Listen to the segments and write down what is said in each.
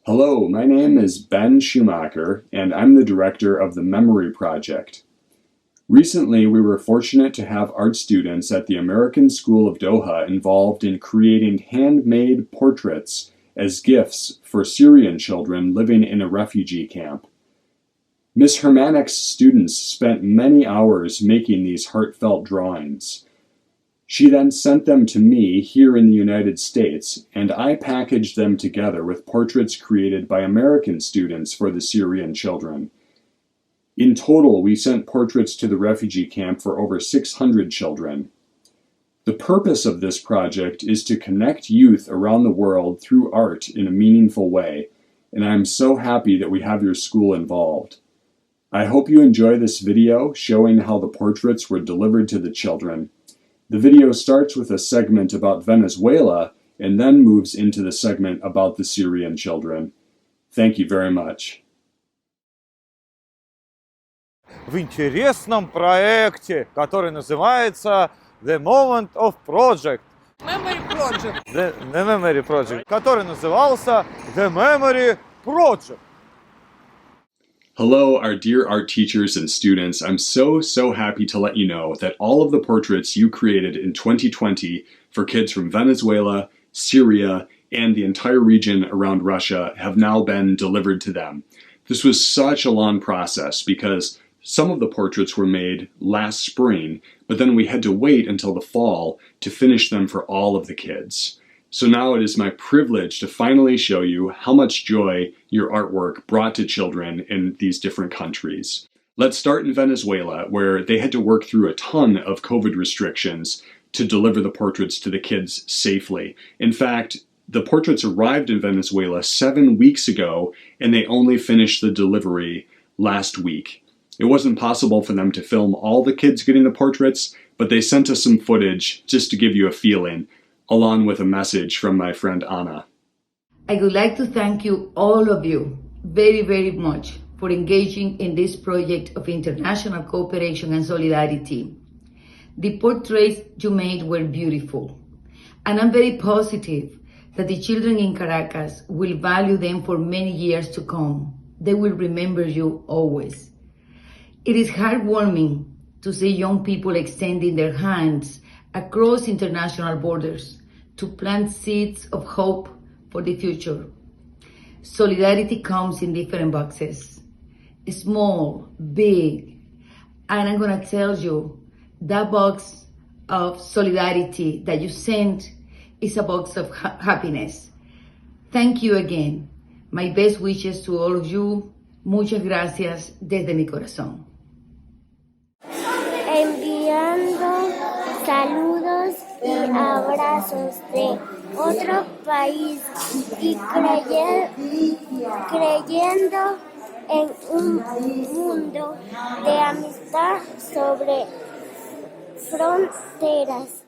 Hello, my name is Ben Schumacher, and I'm the director of the Memory Project. Recently, we were fortunate to have art students at the American School of Doha involved in creating handmade portraits as gifts for Syrian children living in a refugee camp. Ms. Hermanek's students spent many hours making these heartfelt drawings. She then sent them to me here in the United States, and I packaged them together with portraits created by American students for the Syrian children. In total, we sent portraits to the refugee camp for over 600 children. The purpose of this project is to connect youth around the world through art in a meaningful way, and I'm so happy that we have your school involved. I hope you enjoy this video showing how the portraits were delivered to the children. The video starts with a segment about Venezuela and then moves into the segment about the Syrian children. Thank you very much. В интересном проекте, который называется The Moment of Project. Memory Project. The Memory Project, который назывался The Memory Project. Hello, our dear art teachers and students. I'm so happy to let you know that all of the portraits you created in 2020 for kids from Venezuela, Syria, and the entire region around Russia have now been delivered to them. This was such a long process because some of the portraits were made last spring, but then we had to wait until the fall to finish them for all of the kids. So now it is my privilege to finally show you how much joy your artwork brought to children in these different countries. Let's start in Venezuela, where they had to work through a ton of COVID restrictions to deliver the portraits to the kids safely. In fact, the portraits arrived in Venezuela 7 weeks ago, and they only finished the delivery last week. It wasn't possible for them to film all the kids getting the portraits, but they sent us some footage just to give you a feeling, along with a message from my friend Anna. I would like to thank you, all of you, very much for engaging in this project of international cooperation and solidarity. The portraits you made were beautiful, and I'm very positive that the children in Caracas will value them for many years to come. They will remember you always. It is heartwarming to see young people extending their hands across international borders to plant seeds of hope for the future. Solidarity comes in different boxes, small, big, and I'm gonna tell you, that box of solidarity that you sent is a box of happiness. Thank you again. My best wishes to all of you. Muchas gracias desde mi corazón. Enviando saludos y abrazos de otro país y creyendo en un mundo de amistad sobre fronteras.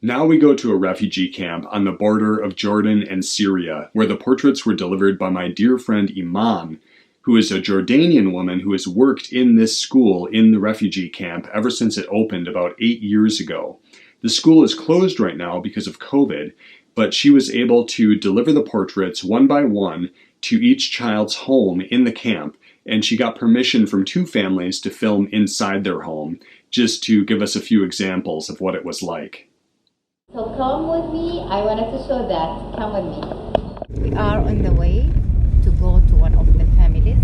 Now we go to a refugee camp on the border of Jordan and Syria, where the portraits were delivered by my dear friend Iman, who is a Jordanian woman who has worked in this school in the refugee camp ever since it opened about 8 years ago. The school is closed right now because of COVID, but she was able to deliver the portraits one by one to each child's home in the camp, and she got permission from 2 families to film inside their home, just to give us a few examples of what it was like. So come with me, I wanted to show that, come with me. We are on the way to go to one of the families.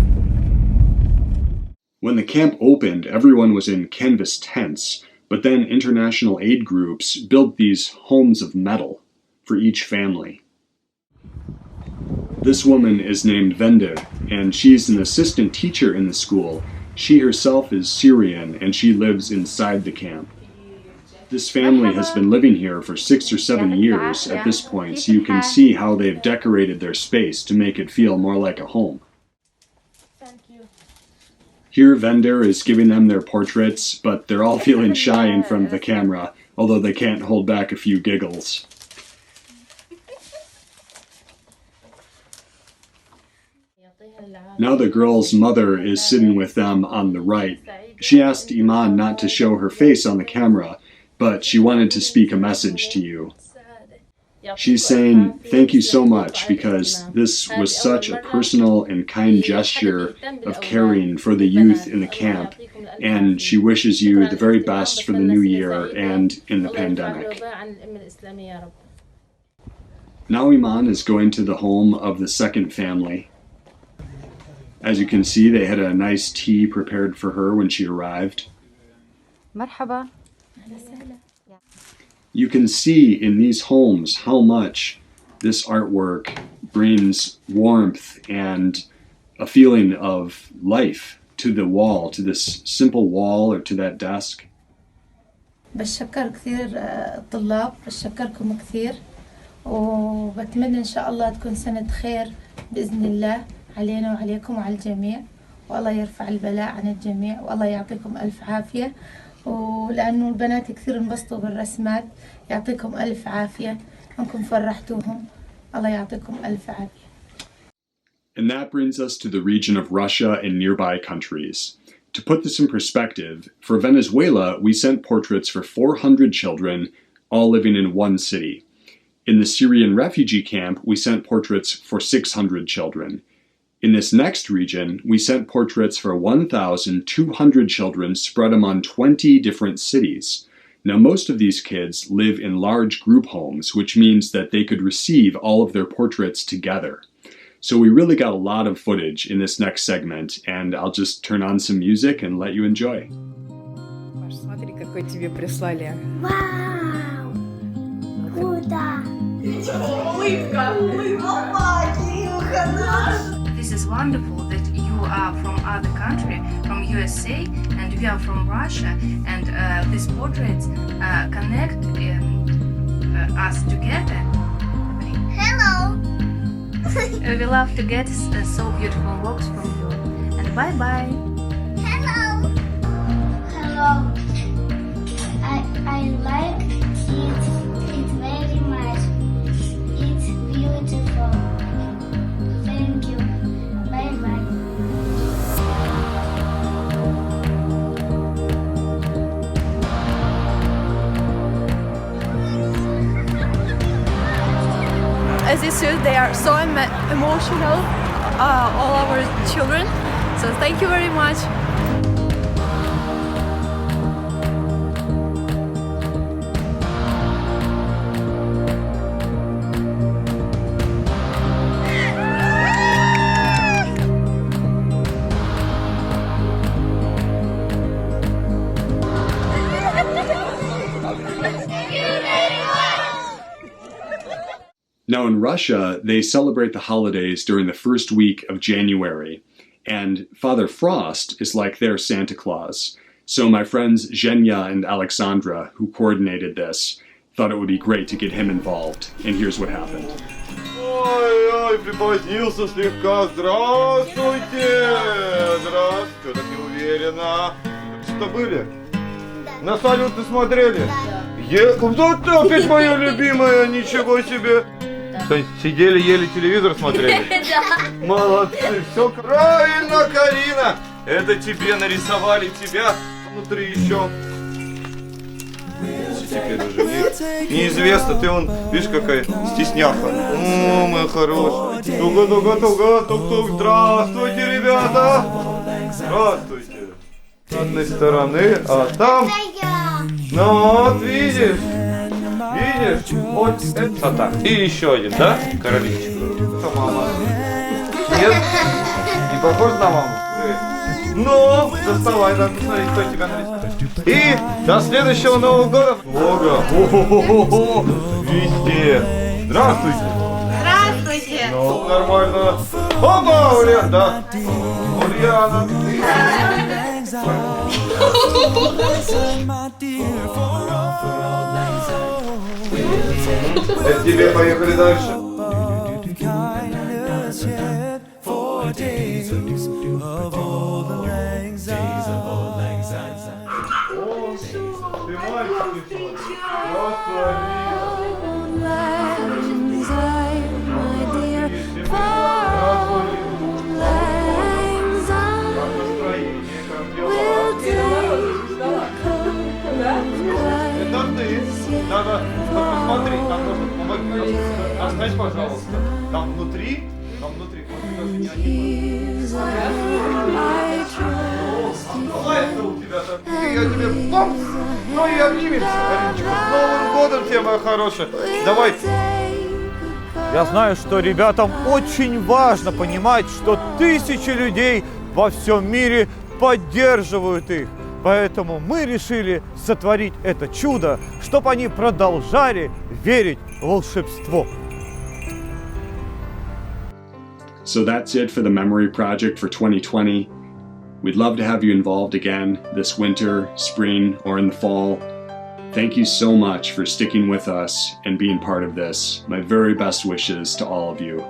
When the camp opened, everyone was in canvas tents, but then international aid groups built these homes of metal for each family. This woman is named Vender, and she's an assistant teacher in the school. She herself is Syrian, and she lives inside the camp. This family has been living here for 6 or 7 years at this point, so you can see how they've decorated their space to make it feel more like a home. Thank you. Here Vender is giving them their portraits, but they're all feeling shy in front of the camera, although they can't hold back a few giggles. Now the girl's mother is sitting with them on the right. She asked Iman not to show her face on the camera, but she wanted to speak a message to you. She's saying thank you so much because this was such a personal and kind gesture of caring for the youth in the camp, and she wishes you the very best for the new year and in the pandemic. Now Iman is going to the home of the second family. As you can see, they had a nice tea prepared for her when she arrived. مرحبا. You can see in these homes how much this artwork brings warmth and a feeling of life to the wall, to this simple wall or to that desk. بتشكر كثير الطلاب، بتشكركم كثير، وبتمنى إن شاء الله تكون سنة خير بإذن الله علينا وعليكم وعلى الجميع، والله يرفع البلاء عن الجميع، والله يعطيكم ألف عافية. ولأنه البنات كثير انبسطوا بالرسمات، يعطيكم ألف عافية، أنكم فرحتوهم، الله يعطيكم ألف عافية. And that brings us to the region of Russia and nearby countries. To put this in perspective, for Venezuela, we sent portraits for 400 children, all living in one city. In the Syrian refugee camp, we sent portraits for 600 children. In this next region, we sent portraits for 1,200 children spread among 20 different cities. Now, most of these kids live in large group homes, which means that they could receive all of their portraits together. So we really got a lot of footage in this next segment, and I'll just turn on some music and let you enjoy. Смотри, какой тебе прислали. Вау! Круто! This is wonderful that you are from other country, from USA, and we are from Russia, and these portraits connect us together. Hello! We love to get so beautiful works from you. And bye bye. Hello! Hello! I like it very much. It's beautiful. Thank you. Bye bye. As you see, they are so emotional, all our children. So thank you very much. Now in Russia, they celebrate the holidays during the first week of January, and Father Frost is like their Santa Claus. So my friends Zhenya and Alexandra, who coordinated this, thought it would be great to get him involved, and here's what happened. Ой-ой, припозднился слегка. Здравствуйте! Здравствуйте. Так неуверенно. Что были? На салют ты смотрели? Вот это опять моя любимая, ничего себе! Сидели, ели телевизор, смотрели? Да. Молодцы, все правильно, Карина! Это тебе нарисовали тебя внутри еще. Теперь уже неизвестно, ты вон, видишь, какая стесняха. О, моя хорошая. Туга-туга-туга-туг-туг. Здравствуйте, ребята! Здравствуйте. С одной стороны, а там... Ну вот, видишь? Видишь? Вот это так. И еще один, да? Королевчик. Это мама. Нет? Не похож на маму? Ну, доставай, да, посмотри, кто тебя нарисует. И до следующего Нового года. Бога. О-хо-хо-хо-хо. Везде. Здравствуйте. Здравствуйте. Ну, нормально. Опа, Ульяна, да. Ульяна. Это тебе, поехали дальше. Это ты. Надо посмотреть, нам нужно помочь. Там внутри, даже не один. Давай-ка у тебя так, я тебе бам! Ну и обнимемся, Ариночка. С Новым годом тебе, моя хорошая. Давай. Я знаю, что ребятам очень важно понимать, что тысячи людей во всем мире поддерживают их. Поэтому мы решили сотворить это чудо, чтобы они продолжали верить в волшебство. So that's it for the Memory Project for 2020. We'd love to have you involved again this winter, spring, or in the fall. Thank you so much for sticking with us and being part of this. My very best wishes to all of you.